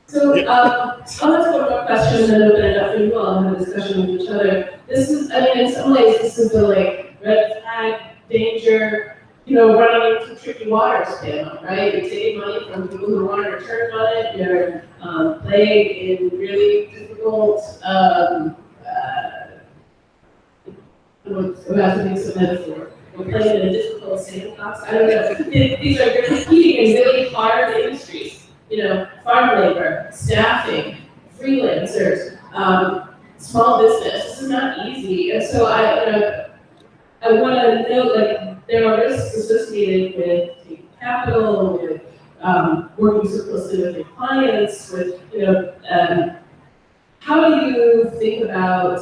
So, I'll ask one more question and then open it up for you all and have a discussion with each other. This is, I mean, in some ways, this is the like red flag, danger, running into tricky waters panel, right? You're taking money from people who want to return on it. You're playing in really difficult, I'm about to make some metaphor. We're playing in a difficult sandbox. I don't know. These are competing in really hard industries. Farm labor, staffing, freelancers, small business. This is not easy. And so I want to note like there are risks associated with taking capital, with working so closely with your clients, with how do you think about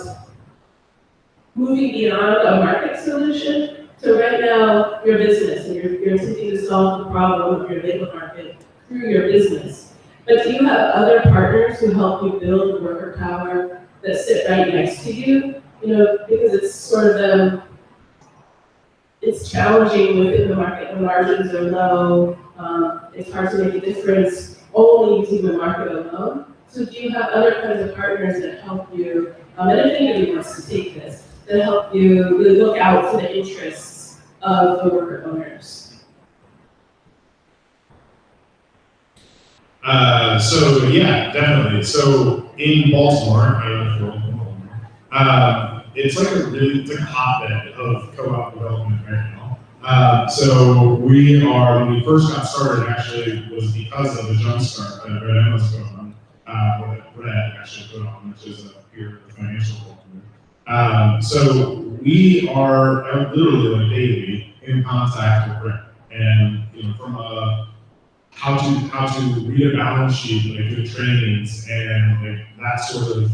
moving beyond a market solution? So right now, your business, and you're attempting to solve the problem of your labor market through your business. But do you have other partners who help you build worker power that sit right next to you? Because it's sort of it's challenging within the market. The margins are low. It's hard to make a difference only using the market alone. So do you have other kinds of partners that help you, and if anybody wants to take this, that help you really look out for the interests of the worker owners? So yeah, definitely. So in Baltimore, I don't know if you're in Baltimore, it's like a hotbed of co-op development right now. So when we first got started, actually was because of the jumpstart that Red Emma's put on, or that Red actually put on, which is here at the financial Baltimore. So we are literally like daily in contact with Red, and from a how to read a balance sheet, like do trainings and like that sort of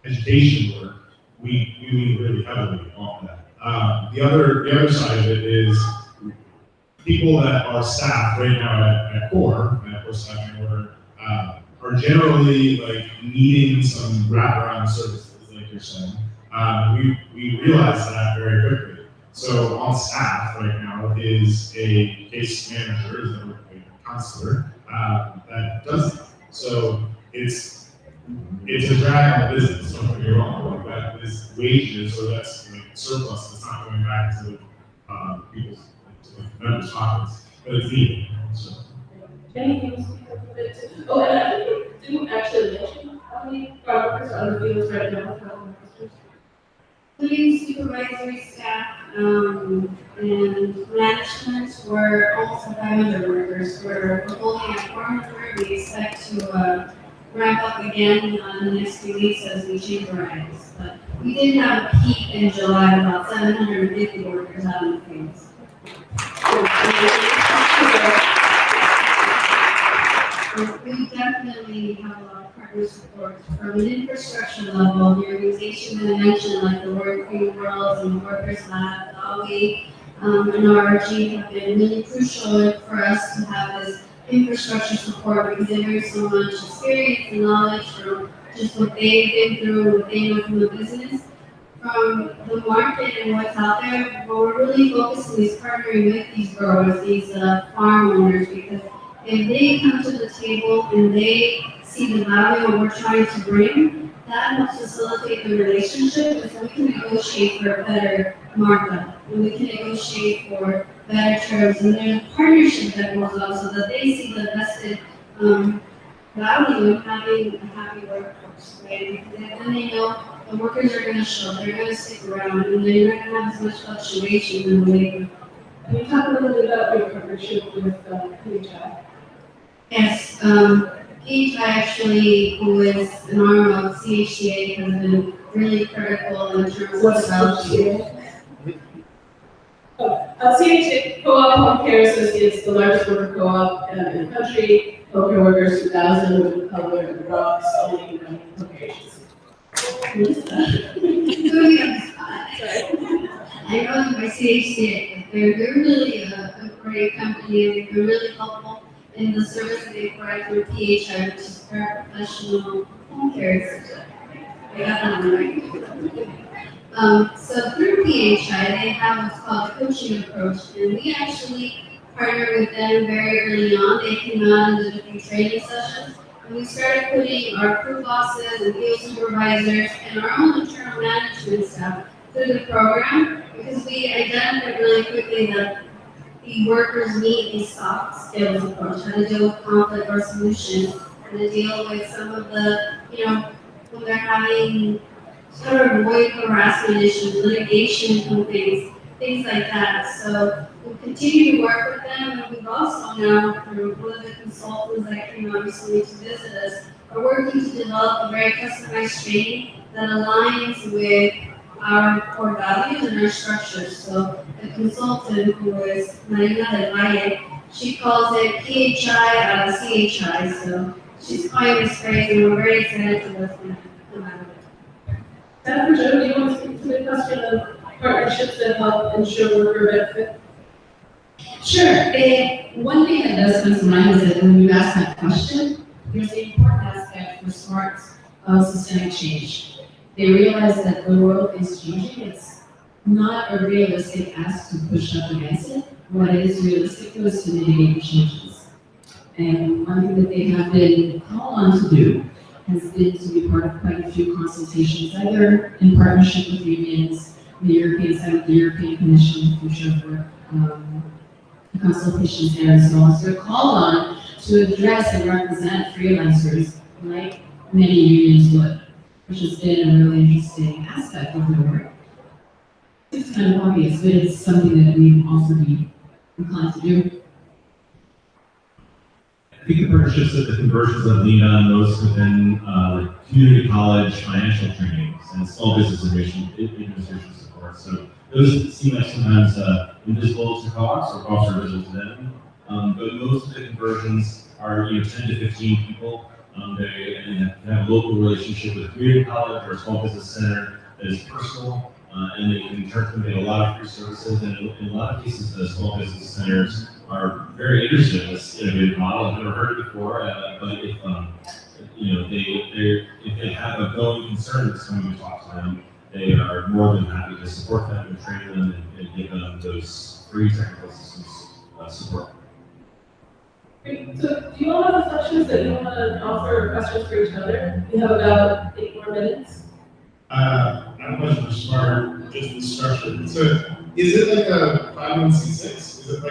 education work, we lean really heavily on that. The other side of it is people that are staff right now at Core, at Core Staffing Order, are generally like needing some wraparound services, like you're saying. We realize that very quickly. So on staff right now is a case manager, is a counselor that does that. So it's a drag on the business. Don't get me wrong. That is wages, or that's like surplus that's not going back to people's members' pockets, but it's needed. So. Anything else? Oh, and I think you didn't actually mention how many farmers are on the fields right now. Including supervisory staff and management, we're almost 500 workers. We're holding at 400. We expect to ramp up again in the next few weeks as we change varieties. But we did have a peak in July, about 750 workers out in the fields. We definitely have a lot of partner support from an infrastructure level. The organization that I mentioned, like the Working Worlds and the Workers Lab, ALGI, and RRG have been really crucial for us to have this infrastructure support because they bring so much experience and knowledge from just what they've been through and what they know from the business. From the market and what's out there, but we're really focusing is partnering with these growers, these farm owners, because if they come to the table and they see the value of what we're trying to bring, that helps facilitate the relationship, and so we can negotiate for a better markup, and we can negotiate for better terms, and there's a partnership that goes on so that they see the vested value in having a happy workforce, right? Because then they know the workers are going to show, they're going to stick around, and they're not going to have as much fluctuation in the labor. Can you talk a little bit about your partnership with PHI? Yes, PHI actually, who is an arm of CHCA, has been really critical in terms of developing. CHCA Co-op Home Care Associates, the largest worker co-op in the country. Home Care Workers 2000, Women of Color, and the Rocks, only home care agency. I know them by CHCA, they're really a great company, and they've been really helpful in the service that they provide through PHI, which is Paraprofessional Home Care. I got that right. So through PHI, they have what's called a coaching approach, and we actually partnered with them very early on. They came out and did a few training sessions. And we started putting our crew bosses and field supervisors and our own internal management staff through the program because we identified really quickly that the workers need a soft skills approach, how to deal with conflict resolution, how to deal with some of the, when they're having sort of avoid harassment issues, litigation and things like that. So we continue to work with them, and we've also now, through one of the consultants that came out recently to visit us, are working to develop a very customized training that aligns with our core values and our structures. So the consultant, who is Marina Del Valle, she calls it PHI out of CHI. So she's coined this phrase, and we're very excited to what's going to come out of it. Dr. Joe, do you want to speak to the question of partnerships that help ensure worker benefit? Sure. One thing that does come to mind is that when you ask that question, there's an important aspect for smart systemic change. They realize that the world is changing. It's not a realistic ask to push up against it. What is realistic is to mitigate the changes. And one thing that they have been called on to do has been to be part of quite a few consultations, either in partnership with unions, the European side of the European Commission, future work, consultations there and so on. So they're called on to address and represent freelancers like many unions would, which has been a really interesting aspect of their work. It's kind of obvious, but it's something that we'd also be inclined to do. I think the partnerships that the conversions have leaned on most within community college financial trainings and small business administration support. So those seem like sometimes invisible to co-ops, or co-ops are visible to them. But most of the conversions are 10 to 15 people. They have a local relationship with a community college or a small business center that is personal, and they can turn to a lot of free services. And in a lot of cases, the small business centers are very interested in this innovative model. I've never heard it before, but if they have a going concern that's coming to talk to them, they are more than happy to support them and train them and give them those free technical assistance support. Great. So do you all have questions that you want to offer, questions for each other? We have about 8 more minutes. I have a question for Smart, just the structure. So is it like a 501c6? Is it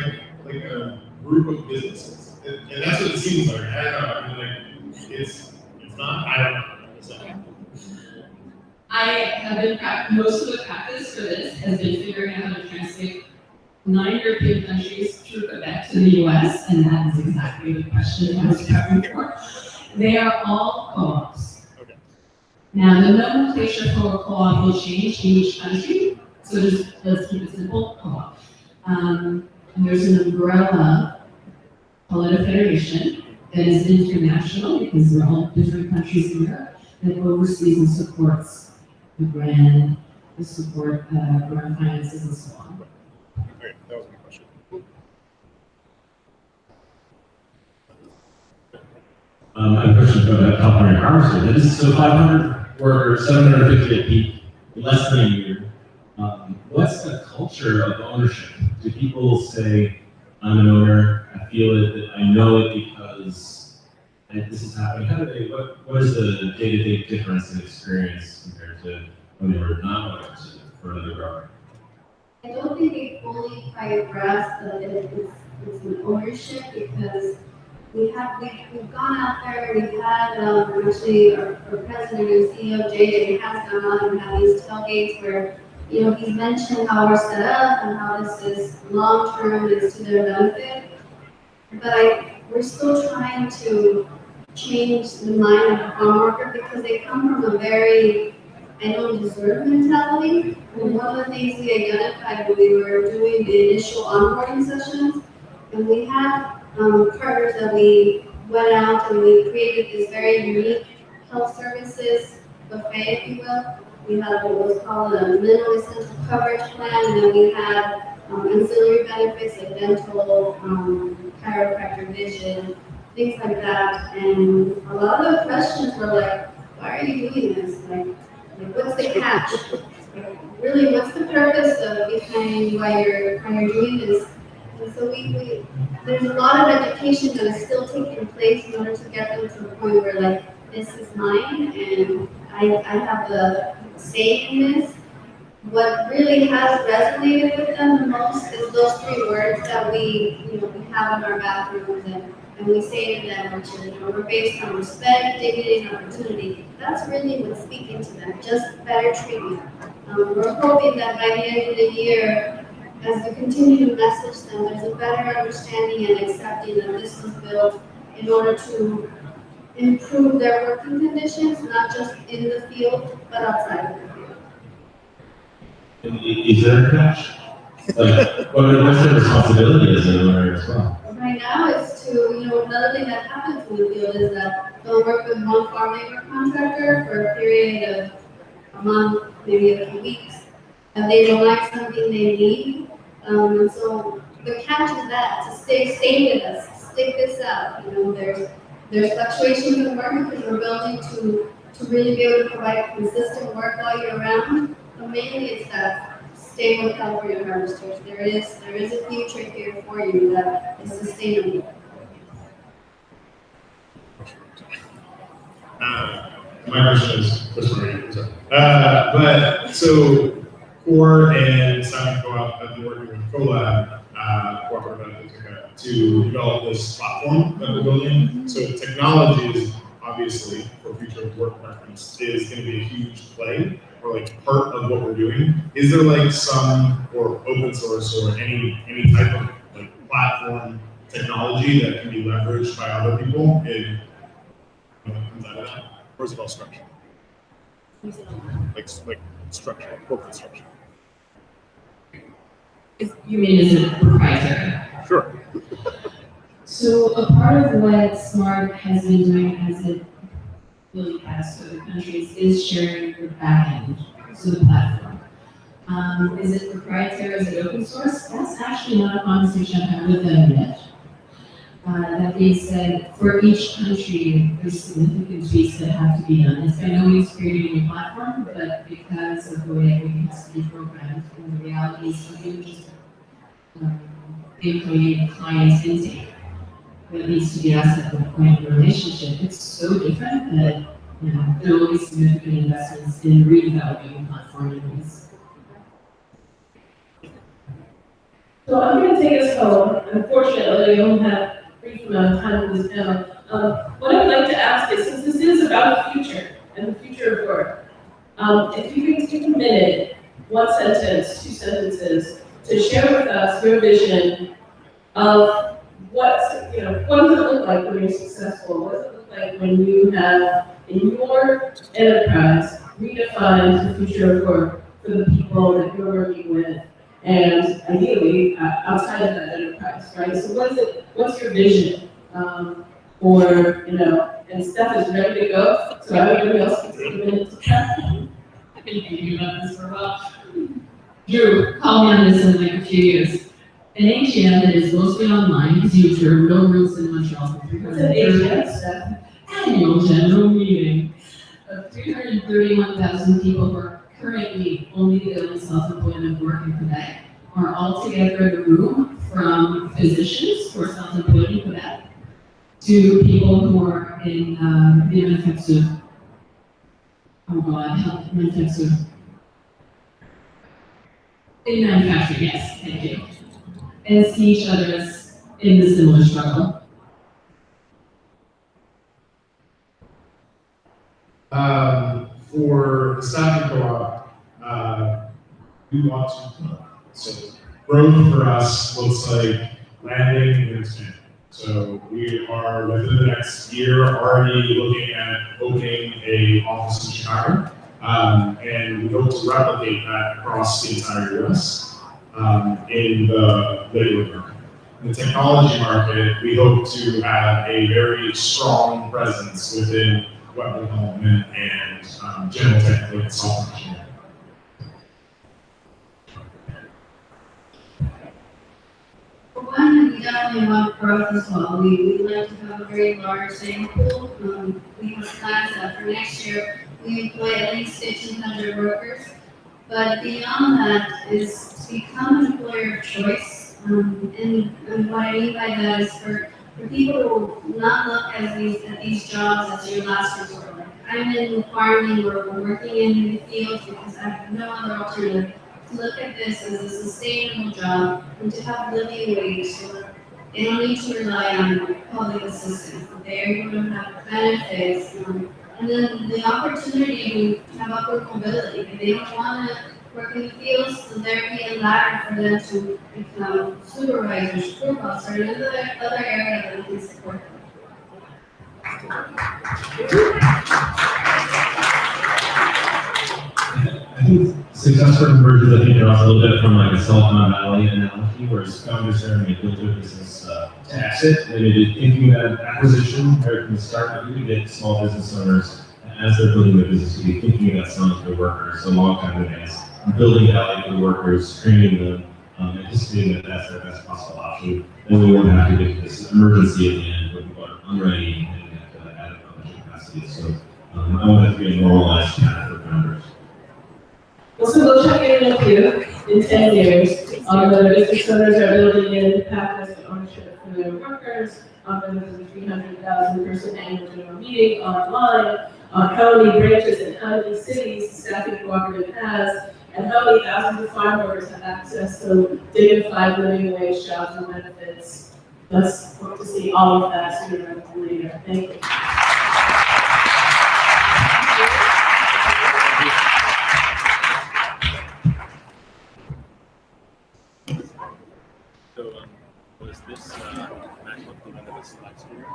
like a group of businesses? And that's what it seems like. I don't know. I mean, like, it's not, I don't know. So. I have been, most of the practice for this has been figuring out how to translate 9 European countries through Quebec to the US, and that is exactly the question I was prepping for. They are all co-ops. Okay. Now, the nomenclature for a co-op will change in each country, so just let's keep it simple, co-op. And there's an umbrella, call it a federation, that is international because they're all different countries in Europe, that oversees and supports the brand, the support, brand finances, and so on. Okay, that was my question. I have a question about California Harvester. That is, so 500 workers, 750 at peak, less than a year. What's the culture of ownership? Do people say, I'm an owner, I feel it, I know it because this is happening? How do they, what is the day-to-day difference in experience compared to when they were not owners for another grower? I don't think they fully quite grasp that it's an ownership because we've gone out there, we've had actually our president and CEO JJ has gone out and had these tailgates where he's mentioned how we're set up and how this is long term, it's to their benefit. But we're still trying to change the mind of the farm worker because they come from a very I don't deserve mentality. And one of the things we identified when we were doing the initial onboarding sessions, and we had partners that we went out and we created this very unique health services buffet, if you will. We had what was called a minimum essential coverage plan, and then we had ancillary benefits like dental, chiropractor, vision, things like that. And a lot of the questions were like, why are you doing this? Like what's the catch? Really, what's the purpose of behind why you're doing this? And so there's a lot of education that is still taking place in order to get them to the point where like, this is mine and I have a say in this. What really has resonated with them the most is those 3 words that we have in our bathrooms and we say to them, which is, we're based on respect, dignity, and opportunity. That's really what's speaking to them, just better treatment. We're hoping that by the end of the year, as we continue to message them, there's a better understanding and accepting that this was built in order to improve their working conditions, not just in the field, but outside of the field. Is there a catch? Like, what's the responsibility as an owner as well? Right now, it's to, another thing that happens in the field is that they'll work with one farm labor contractor for a period of a month, maybe a few weeks, and they don't like something they need. And so the catch is that to stay with us, stick this out. There's fluctuations in work because we're building to really be able to provide consistent work all year round. But mainly it's that stay with California harvesters. There is a future here for you that is sustainable. My question is, but so Core and Simon Co-op have been working with CoLab, Cooperative, to develop this platform that we're building. So technology is obviously, for future work preference, is going to be a huge play or like part of what we're doing. Is there like some or open source or any type of like platform technology that can be leveraged by other people in Or is it all structure? Like structure, corporate structure. You mean is it proprietary? Sure. So a part of what SMART has been doing as it really has to other countries is sharing the backend, so the platform. Is it proprietary, is it open source? That's actually not a conversation I've had with them yet. That being said, for each country, there's significant tweaks that have to be done. It's by no means creating a new platform, but because of the way everything has to be programmed, and the realities of just employee and client intake that needs to be asked at the point of the relationship, it's so different that there will be significant investments in redeveloping the platform anyways. So I'm going to take us home. Unfortunately, we don't have a brief amount of time in this panel. What I'd like to ask is, since this is about the future and the future of work, if you could take a minute, 1 sentence, 2 sentences, to share with us your vision of what does it look like when you're successful? What does it look like when you have, in your enterprise, redefined the future of work for the people that you're working with, and ideally outside of that enterprise, right? So what's your vision? And Steph is ready to go, so everybody else can take a minute to chat. I've been thinking about this for a while. Drew, call me on this in like a few years. An AGM that is mostly online, because there are no rooms in Montreal. What's an AGM, Steph? Annual general meeting of 331,000 people who are currently only doing self-employment work in Quebec are all together in a room, from physicians who are self-employed in Quebec to people who are in in manufacturing, yes, thank you. And see each other as in the similar struggle. For the staffing co-op, we want to, so growth for us looks like landing and expanding. So we are within the next year already looking at opening an office in Chicago, and we hope to replicate that across the entire US in the labor market. In the technology market, we hope to have a very strong presence within web development and general technical and software engineering. We definitely want growth as well. We'd like to have a very large saving pool. We have plans that for next year, we employ at least 1,500 workers. But beyond that is to become an employer of choice And what I mean by that is for people who not look at these jobs as your last resort. Like, I'm in farming or working in the fields because I have no other alternative. To look at this as a sustainable job and to have living wage, so that they don't need to rely on public assistance. They're able to have benefits, and then the opportunity to have upward mobility. If they don't want to work in the fields, so there be a ladder for them to become supervisors, supervisors, or another area that we can support them. I think successful conversions, I think, are also a little bit from like a Silicon Valley analogy, where founders are going to build their business to exit. They may be thinking about acquisition right from the start, but you get small business owners as they're building their business to be thinking about selling to their workers a long time in advance, building value for the workers, training them, anticipating that that's their best possible option. Then we won't have to get to this emergency at the end where people are unready and have to add a bunch of capacity. So I want that to be a normalized path for founders. So we'll check in with you in 10 years on whether business owners are building in pathways to ownership for their workers, on whether there's a 300,000 person annual general meeting online, on how many branches and how many cities the staffing cooperative has, and how many thousands of farm workers have access to dignified living wage jobs and benefits. Let's hope to see all of that sooner rather than later. Thank you. So, was this MacBook the one that was last year?